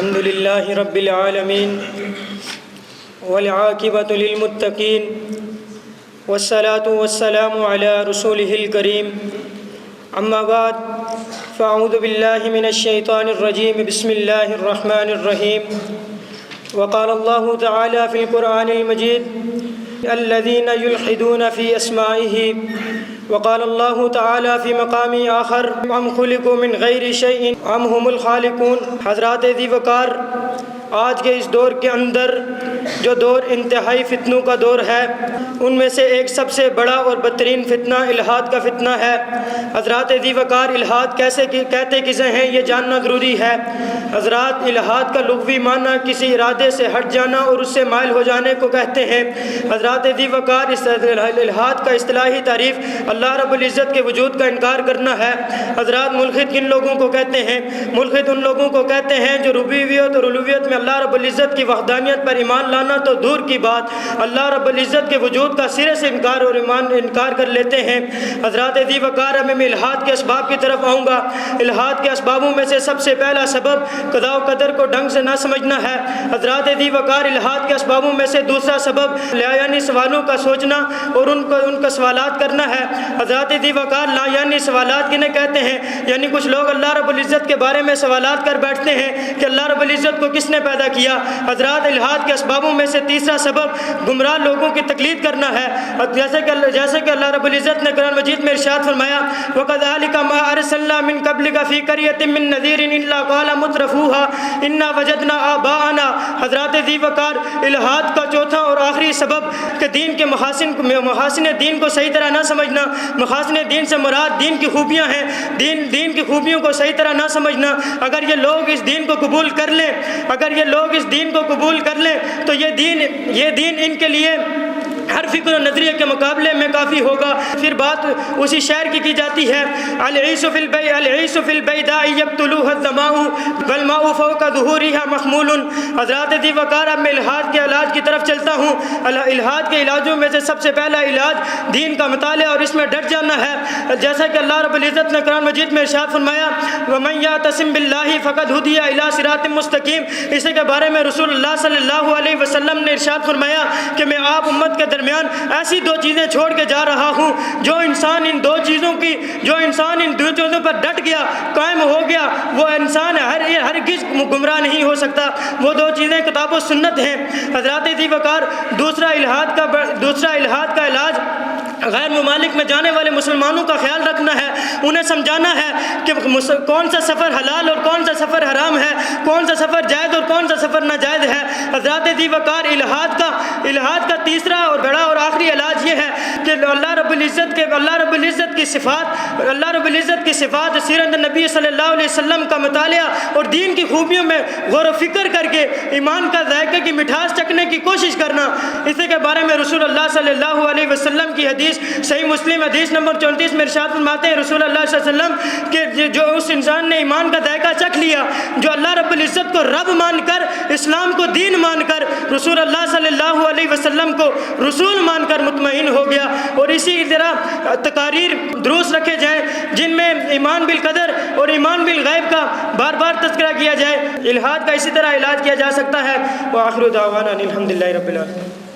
الحمد لله رب العالمين والعاقبة للمتقين والصلاة والسلام على رسوله الكريم أما بعد فأعوذ بالله من الشيطان الرجيم بسم الله الرحمن الرحيم وقال الله تعالى في القرآن المجيد الذين يلحدون في أسمائه وقال الله تعالی فی مقام آخر ام خلقوا من غیر شیء ام هم الخالقون۔ حضرات ذی وقار، آج کے اس دور کے اندر جو دور انتہائی فتنوں کا دور ہے، ان میں سے ایک سب سے بڑا اور بدترین فتنہ الحاد کا فتنہ ہے۔ حضرات ذی وقار، الحاد کہتے کسے ہیں یہ جاننا ضروری ہے۔ حضرات، الحاد کا لغوی معنی کسی ارادے سے ہٹ جانا اور اس سے مائل ہو جانے کو کہتے ہیں۔ حضرات ذی وقار، اس الحاد کا اصطلاحی تعریف اللہ رب العزت کے وجود کا انکار کرنا ہے۔ حضرات، ملحد کن لوگوں کو کہتے ہیں؟ ملحد ان لوگوں کو کہتے ہیں جو ربوبیت اور الوہیت میں اللہ رب العزت کی وحدانیت پر ایمان لانا تو دور کی بات، اللہ رب العزت کے وجود کا سرے سے انکار کر لیتے ہیں۔ حضرات ذی وقار، اب میں الحاد کے اسباب کی طرف آؤں گا۔ الحاد کے اسبابوں میں سے سب سے پہلا سبب قضاء و قدر کو ڈھنگ سے نہ سمجھنا ہے۔ حضرات ذی وقار، الحاد کے اسبابوں میں سے دوسرا سبب لا یعنی سوالوں کا سوچنا اور ان کا سوالات کرنا ہے۔ حضرات ذی وقار، لا یعنی سوالات کنہیں کہتے ہیں؟ یعنی کچھ لوگ اللہ رب العزت کے بارے میں سوالات کر بیٹھتے ہیں کہ اللہ رب العزت کو کس نے پیدا کیا۔ حضرات، الحاد کے اسبابوں میں سے تیسرا سبب گمراہ لوگوں کی تقلید کرنا ہے، جیسے کہ اللہ رب العزت نے قرآن مجید میں ارشاد فرمایا وَكَذَلِكَ مَا أَرْسَلْنَا مِن قَبْلِكَ فِي قَرْيَةٍ مِّن نَذِيرٍ إِلَّا قَالَ مُتْرَفُوهَا إِنَّا وَجَدْنَا آبَاءَنَا۔ حضرات ذی وقار، الحاد کا چوتھا اور آخری سبب کہ دین کے محاسن دین کو صحیح طرح نہ سمجھنا۔ محاسن دین سے مراد دین کی خوبیاں ہیں، دین کی خوبیوں کو صحیح طرح نہ سمجھنا۔ اگر یہ لوگ اس دین کو قبول کر لیں تو یہ دین ان کے لیے ہر فکر و نظریے کے مقابلے میں کافی ہوگا۔ پھر بات اسی شعر کی جاتی ہے العیش فی البیداء یقتلوها الظماء والماء فوق ظہورها محمول۔ حضرات ذی وقار، اب میں الحاد کے علاج کی طرف چلتا ہوں۔ الحاد کے علاجوں میں سے سب سے پہلا علاج دین کا مطالعہ اور اس میں ڈٹ جانا ہے، جیسا کہ اللہ رب العزت نے قرآن مجید میں ارشاد فرمایا وَمَن يَعْتَصِم بِاللَّهِ فَقَدْ هُدِيَ إِلَىٰ صِرَاطٍ مُسْتَقِيمٍ۔ اسی کے بارے میں رسول اللہ صلی اللہ علیہ وسلم نے ارشاد فرمایا کہ میں آپ امت کے درمیان ایسی دو چیزیں چھوڑ کے جا رہا ہوں جو انسان ان دو چیزوں پر ڈٹ گیا، قائم ہو گیا، وہ انسان ہرگز گمراہ نہیں ہو سکتا۔ وہ دو چیزیں کتاب و سنت ہیں۔ حضرات ذی وقار، دوسرا الحاد کا علاج غیر ممالک میں جانے والے مسلمانوں کا خیال رکھنا ہے، انہیں سمجھانا ہے کہ کون سا سفر حلال اور کون سا سفر حرام ہے، کون سا سفر جائز اور کون سا سفر ناجائز ہے۔ حضرات ذی وقار، الحاد کا تیسرا اور بڑا اور آخری علاج یہ ہے کہ اللہ رب العزت کی صفات سیرت نبی صلی اللہ علیہ وسلم کا مطالعہ اور دین کی خوبیوں میں غور و فکر کر کے ایمان کا ذائقے کی مٹھاس چکھنے کی کوشش کرنا۔ اسی کے بارے میں رسول اللہ صلی اللہ علیہ وسلم کی حدیث صحیح مسلم حدیث نمبر 34 میں ارشاد فرماتے ہیں رسول اللہ صلی اللہ علیہ وسلم کہ جو اس انسان نے ایمان کا ذائقہ چکھ لیا، جو اللہ رب العزت کو رب مان کر، اسلام کو دین مان کر، رسول اللہ صلی اللہ علیہ وسلم کو رسول مان کر مطمئن ہو گیا۔ اور اسی طرح تقاریر دروس رکھے جائیں جن میں ایمان بالقدر اور ایمان بالغیب کا بار بار تذکرہ کیا جائے۔ الحاد کا اسی طرح علاج کیا جا سکتا ہے۔ وآخر دعوانا الحمدللہ رب العالمین۔